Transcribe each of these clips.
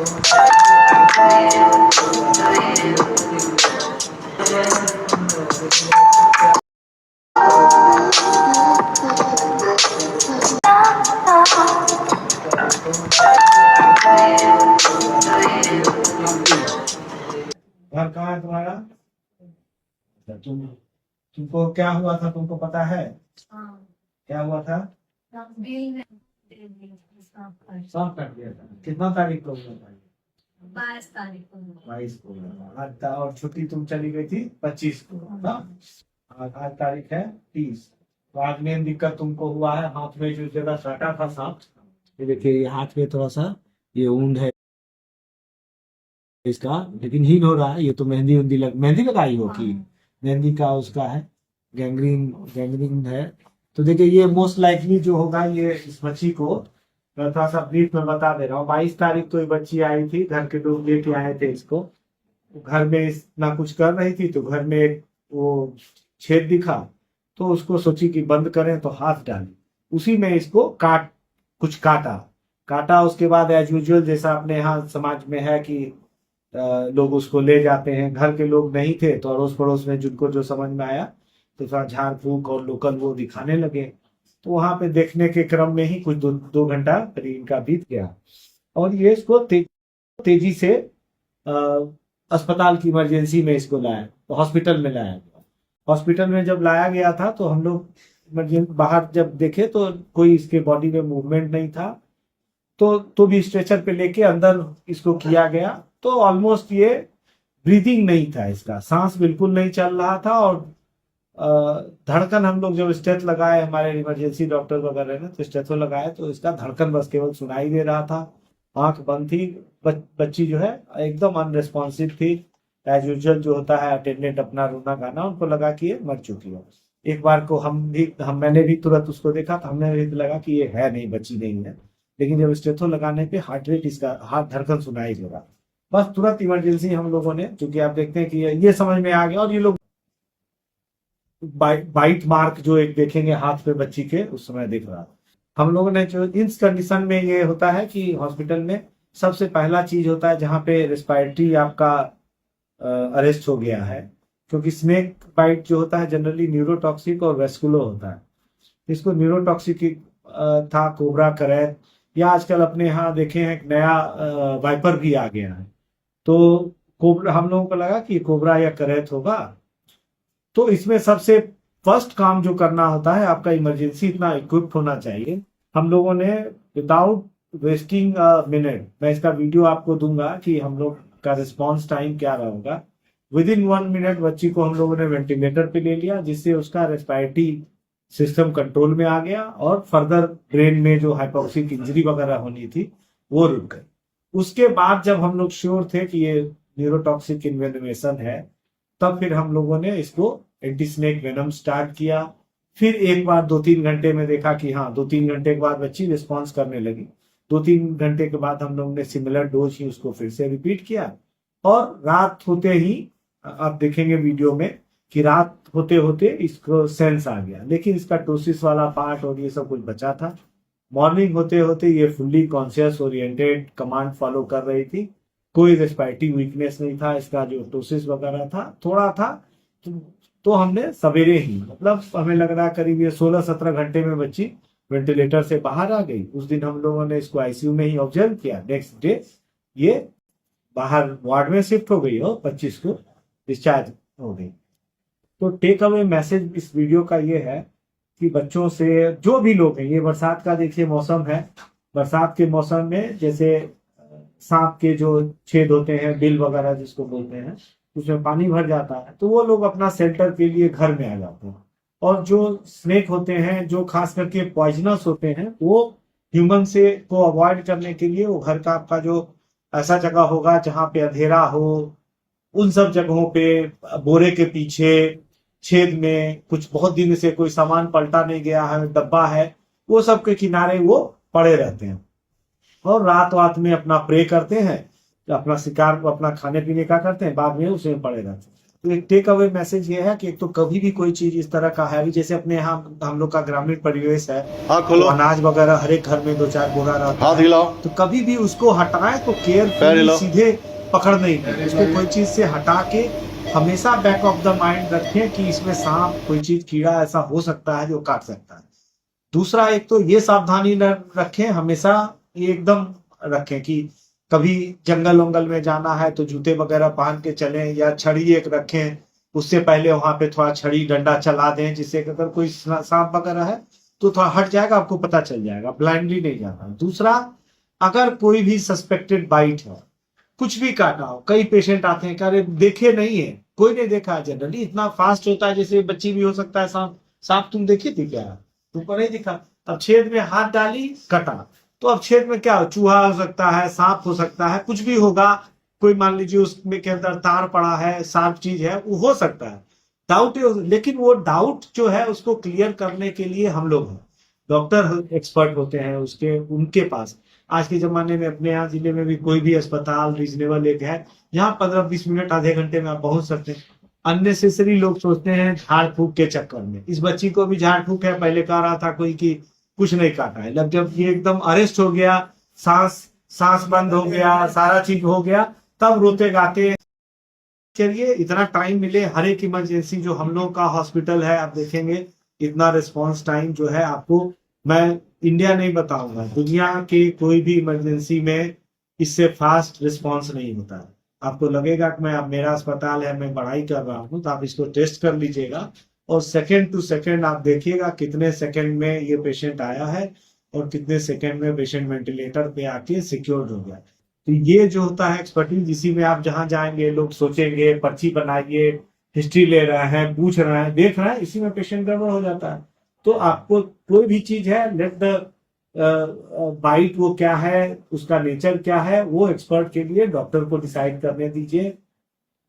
घर कहाँ है तुम्हारा? तुमको क्या हुआ था, तुमको पता है? क्या हुआ था? सांप काट दिया था। कितना तारीख को हुआ था? 22 तारीख को। 22 को हुआ था। और छुट्टी तुम चली गई थी 25 को ना? आज तारीख है 30। तो आज मेन दिक्कत तुमको हुआ है हाथ में, जो जगह काटा था सांप, ये देखिए, ये हाथ में थोड़ा सा ये वुंड है इसका, लेकिन हील हो रहा है। ये तो मेहंदी लगाई हो कि मेहंदी का उसका है, गैंग्रीन है। तो देखिए, ये मोस्ट लाइकली जो होगा, ये इस बच्ची को मैं थोड़ा सा ब्रीफ में बता दे रहा हूँ। 22 तारीख को ये बच्ची आई थी, घर के लोग लेके आए थे इसको। घर में इतना कुछ कर रही थी तो घर में एक वो छेद दिखा, तो उसको सोची कि बंद करें, तो हाथ डाली, उसी में इसको कुछ काटा। उसके बाद एज यूजुअल, जैसा अपने यहाँ समाज में है कि लोग उसको ले जाते हैं। घर के लोग नहीं थे तो अड़ोस पड़ोस में जिनको जो समझ में आया तो थोड़ा झाड़ फूक और लोकल वो दिखाने लगे। तो वहां पे देखने के क्रम में ही कुछ दो घंटा करीब इनका बीत गया, और ये इसको तेजी से अस्पताल की इमरजेंसी में इसको लाया, तो हॉस्पिटल में लाया गया। हॉस्पिटल में जब लाया गया था तो हम लोग इमरजेंसी बाहर जब देखे तो कोई इसके बॉडी में मूवमेंट नहीं था, तो भी स्ट्रेचर पे लेके अंदर इसको किया गया। तो ऑलमोस्ट ये ब्रीदिंग नहीं था, इसका सांस बिल्कुल नहीं चल रहा था। और धड़कन, हम लोग जब स्टेथ लगाए, हमारे इमरजेंसी डॉक्टर वगैरह ने तो स्टेथो लगाए, तो इसका धड़कन बस केवल सुनाई दे रहा था, आंख बंद थी। बच्ची जो है एकदम अनरिस्पॉन्सिव थी। एज यूजुअल जो होता है, अटेंडेंट अपना रोना गाना, उनको लगा कि ये मर चुकी है। एक बार को मैंने भी तुरंत उसको देखा तो हमने भी लगा कि ये है नहीं, बच्ची नहीं है। लेकिन जब स्टेथो लगाने पे हार्ट रेट, इसका हार्ट धड़कन सुनाई दे रहा, बस तुरंत इमरजेंसी हम लोगों ने, क्योंकि आप देखते हैं कि ये समझ में आ गया। और ये लोग बाइट मार्क जो एक देखेंगे हाथ पे बच्ची के, उस समय देख रहा। हम लोगों ने जो इस कंडीशन में ये होता है कि हॉस्पिटल में सबसे पहला चीज होता है जहां पे रेस्पिरेटरी आपका अरेस्ट हो गया है, क्योंकि स्नेक बाइट जो होता है जनरली न्यूरोटॉक्सिक और वेस्कुलर होता है। इसको न्यूरोटॉक्सिक था, कोबरा करैत, या आजकल अपने यहाँ देखे हैं एक नया वाइपर भी आ गया है। तो कोबरा, हम लोगों को लगा कि कोबरा या करैत होगा। तो इसमें सबसे फर्स्ट काम जो करना होता है, आपका इमरजेंसी इतना इक्विप्ड होना चाहिए। हम लोगों ने विदाउट वेस्टिंग मिनट, मैं इसका वीडियो आपको दूंगा कि हम लोग का रिस्पॉन्स टाइम क्या रहेगा। विद इन 1 मिनट बच्ची को हम लोगों ने वेंटिलेटर पे ले लिया, जिससे उसका रेस्पिरेटरी सिस्टम कंट्रोल में आ गया, और फर्दर ब्रेन में जो हाइपोक्सिक इंजरी वगैरह होनी थी वो रुक गई। उसके बाद जब हम लोग श्योर थे कि ये न्यूरोटॉक्सिक इन्वेनोमेशन है, तब फिर हम लोगों ने इसको एंटी स्नेक वेनम स्टार्ट किया। फिर एक बार 2-3 घंटे में देखा कि हाँ, 2-3 घंटे के बाद बच्ची रिस्पॉन्स करने लगी। 2-3 घंटे के बाद हम लोग ने सिमिलर डोज ही उसको फिर से रिपीट किया, और रात होते ही आप देखेंगे वीडियो में कि रात होते होते इसको सेंस आ गया, लेकिन इसका टोसिस वाला पार्ट और ये सब कुछ बचा था। मॉर्निंग होते होते ये fully conscious oriented command follow कर रही थी, कोई रेस्पिरेटरी वीकनेस नहीं था। इसका जो टोसिस वगैरह था थोड़ा था, तो हमने सवेरे ही, मतलब हमें लग रहा है करीब ये 16-17 घंटे में बच्ची वेंटिलेटर से बाहर आ गई। उस दिन हम लोगों ने इसको आईसीयू में ही ऑब्जर्व किया। नेक्स्ट डे ये बाहर वार्ड में शिफ्ट हो गई और 25 को डिस्चार्ज हो गई। तो टेक अवे मैसेज इस वीडियो का ये है कि बच्चों से, जो भी लोग हैं, ये बरसात का देखिए मौसम है, बरसात के मौसम में जैसे सांप के जो छेद होते हैं, बिल वगैरह जिसको बोलते हैं, उसमें पानी भर जाता है, तो वो लोग अपना शेल्टर के लिए घर में आ जाते हैं। और जो स्नेक होते हैं, जो खास करके पॉइजनस होते हैं, वो ह्यूमन से को अवॉइड करने के लिए वो घर का आपका जो ऐसा जगह होगा जहां पे अंधेरा हो, उन सब जगहों पे, बोरे के पीछे, छेद में कुछ बहुत दिन से कोई सामान पलटा नहीं गया है, डब्बा है, वो सब के किनारे वो पड़े रहते हैं। और रात में अपना प्रे करते हैं, अपना शिकार को, अपना खाने पीने का करते हैं, बाद में उसमें पड़े रहते हैं। तो एक टेक अवे मैसेज ये है कि एक तो कभी भी कोई चीज इस तरह का है, अभी जैसे अपने यहाँ हम लोग का ग्रामीण परिवेश है, हाथ तो खोलो, अनाज वगैरह हर एक घर में 2-4 बोरा रहता हाथ है, हिलाओ, तो कभी भी उसको हटाएं तो पैर केयरफुली हिलाओ। सीधे पकड़ नहीं लें, उसको कोई चीज से हटा के हमेशा बैक ऑफ द माइंड रखें कि इसमें सांप, कोई चीज, कीड़ा ऐसा हो सकता है जो काट सकता है। दूसरा, एक तो ये सावधानी रखें, हमेशा ये एकदम रखें कि कभी जंगल वंगल में जाना है तो जूते वगैरह पहन के चलें, या छड़ी एक रखें, उससे पहले वहां पे थोड़ा छड़ी डंडा चला दें, जिससे अगर कोई सांप वगैरह है तो थोड़ा हट जाएगा, आपको पता चल जाएगा, ब्लाइंडली नहीं जाना। दूसरा, अगर कोई भी सस्पेक्टेड बाइट है, कुछ भी काटा हो, कई पेशेंट आते हैं, कह रहे देखे नहीं है, कोई नहीं देखा है, जनरली इतना फास्ट होता है जैसे बच्ची भी हो सकता है सांप। सांप तुम देखी थी क्या? तुमको नहीं दिखा, अब छेद में हाथ डाली, कटा, तो अब छेद में क्या हो, चूहा हो सकता है, सांप हो सकता है, कुछ भी होगा, कोई मान लीजिए उसमें के अंदर तार पड़ा है, शार्प चीज है, वो हो सकता है, डाउट। लेकिन वो डाउट जो है उसको क्लियर करने के लिए हम लोग हैं, डॉक्टर एक्सपर्ट होते हैं उसके, उनके पास। आज के जमाने में अपने यहाँ जिले में भी कोई भी अस्पताल रीजनेबल एक है, यहाँ 15-20 मिनट आधे घंटे में आप पहुंच सकते हैं। अननेसेसरी लोग सोचते हैं झाड़ फूक के चक्कर में, इस बच्ची को भी झाड़ फूक है, पहले कह रहा था कोई कि कुछ नहीं काटा है, जब ये एकदम अरेस्ट हो गया, सांस बंद हो गया, सारा चीज हो गया, तब रोते गाते। चलिए, इतना टाइम मिले, हर एक इमरजेंसी जो हम लोग का हॉस्पिटल है, आप देखेंगे इतना रिस्पांस टाइम जो है, आपको मैं इंडिया नहीं बताऊंगा, दुनिया के कोई भी इमरजेंसी में इससे फास्ट रिस्पांस नहीं होता है। आपको लगेगा कि मैं, अब मेरा अस्पताल है, मैं पढ़ाई कर रहा हूँ, तो आप इसको टेस्ट कर लीजिएगा और सेकंड टू सेकंड आप देखिएगा कितने सेकंड में ये पेशेंट आया है और कितने सेकंड में पेशेंट वेंटिलेटर पे आके सिक्योर्ड हो गया। तो ये जो होता है एक्सपर्टीज, इसी में आप जहां जाएंगे लोग सोचेंगे पर्ची बनाइए, हिस्ट्री ले रहे हैं, पूछ रहे हैं, देख रहे हैं, इसी में पेशेंट गड़बड़ हो जाता है। तो आपको कोई भी चीज है, लेट द बाइट वो क्या है, उसका नेचर क्या है, वो एक्सपर्ट के लिए डॉक्टर को डिसाइड करने दीजिए।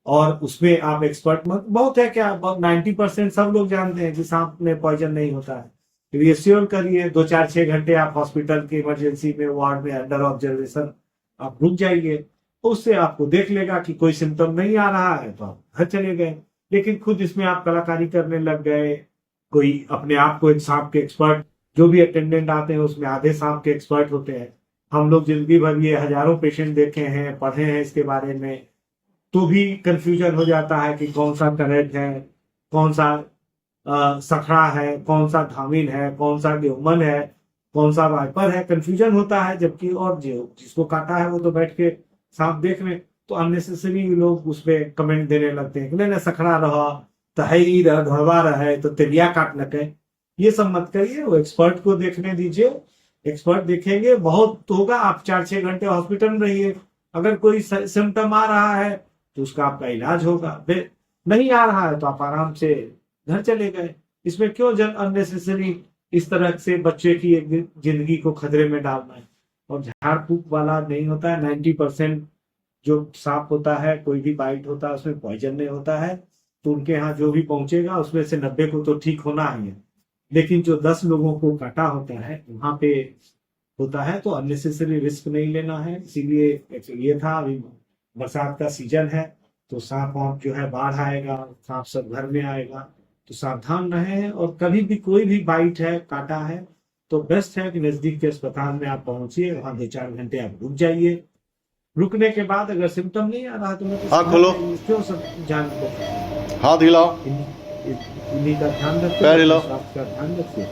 और उसमें आप एक्सपर्ट मत, बहुत है क्या, 90% सब लोग जानते हैं कि सांप में पॉइजन नहीं होता है, रिएश्योर करिए। 2-4-6 घंटे आप हॉस्पिटल के इमरजेंसी में, वार्ड में अंडर ऑब्जर्वेशन आप रुक जाइए, उससे आपको देख लेगा कि कोई सिम्टम नहीं आ रहा है तो आप घर चले गए। लेकिन खुद इसमें आप कलाकारी करने लग गए, कोई अपने आप को एक सांप के एक्सपर्ट, जो भी अटेंडेंट आते हैं उसमें आधे सांप के एक्सपर्ट होते हैं। हम लोग जिंदगी भर ये हजारों पेशेंट देखे हैं, पढ़े हैं इसके बारे में, तो भी कंफ्यूजन हो जाता है कि कौन सा करेक्ट है, कौन सा सखड़ा है, कौन सा धामिन है, कौन सा गेहुमन है, कौन सा वाइपर है, कंफ्यूजन होता है। जबकि और जो जिसको काटा है वो तो बैठ के सांप देख रहे, तो अननेसेसरी लोग उस पर कमेंट देने लगते हैं कि नहीं सखड़ा रहा तो है ही धड़वा रहा है तो तेलिया काट लगे। ये सब मत करिए, वो एक्सपर्ट को देखने दीजिए, एक्सपर्ट देखेंगे, बहुत होगा। आप 4-6 घंटे हॉस्पिटल में रहिए, अगर कोई सिम्टम आ रहा है तो उसका आपका इलाज होगा, नहीं आ रहा है तो आप आराम से घर चले गए। इसमें क्यों अननेसेसरी इस तरह से बच्चे की जिंदगी को खतरे में डालना है। और झाड़ फूक वाला नहीं होता है, 90% जो सांप होता है, कोई भी बाइट होता है, उसमें पॉइजन नहीं होता है, तो उनके यहाँ जो भी पहुंचेगा उसमें से 90 को तो ठीक होना ही है। लेकिन जो 10 लोगों को काटा होता है वहां पे होता है, तो अननेसेसरी रिस्क नहीं लेना है। इसीलिए ये था, अभी बरसात का सीजन है तो सांप वाप जो है बाढ़ आएगा, सांप सब घर में आएगा, तो सावधान रहें। और कभी भी कोई भी बाइट है, काटा है, तो बेस्ट है कि नजदीक के अस्पताल में आप पहुंचिए, वहां 2-4 घंटे आप रुक जाइए। रुकने के बाद अगर सिम्टम नहीं आ रहा तो मैं हाथ खोलो, क्यों सब जान को हाथ हिलाओ, इन्हीं का ध्यान रखिए, पैर हिलाओ। स्वास्थ्य का ध्यान रखिए।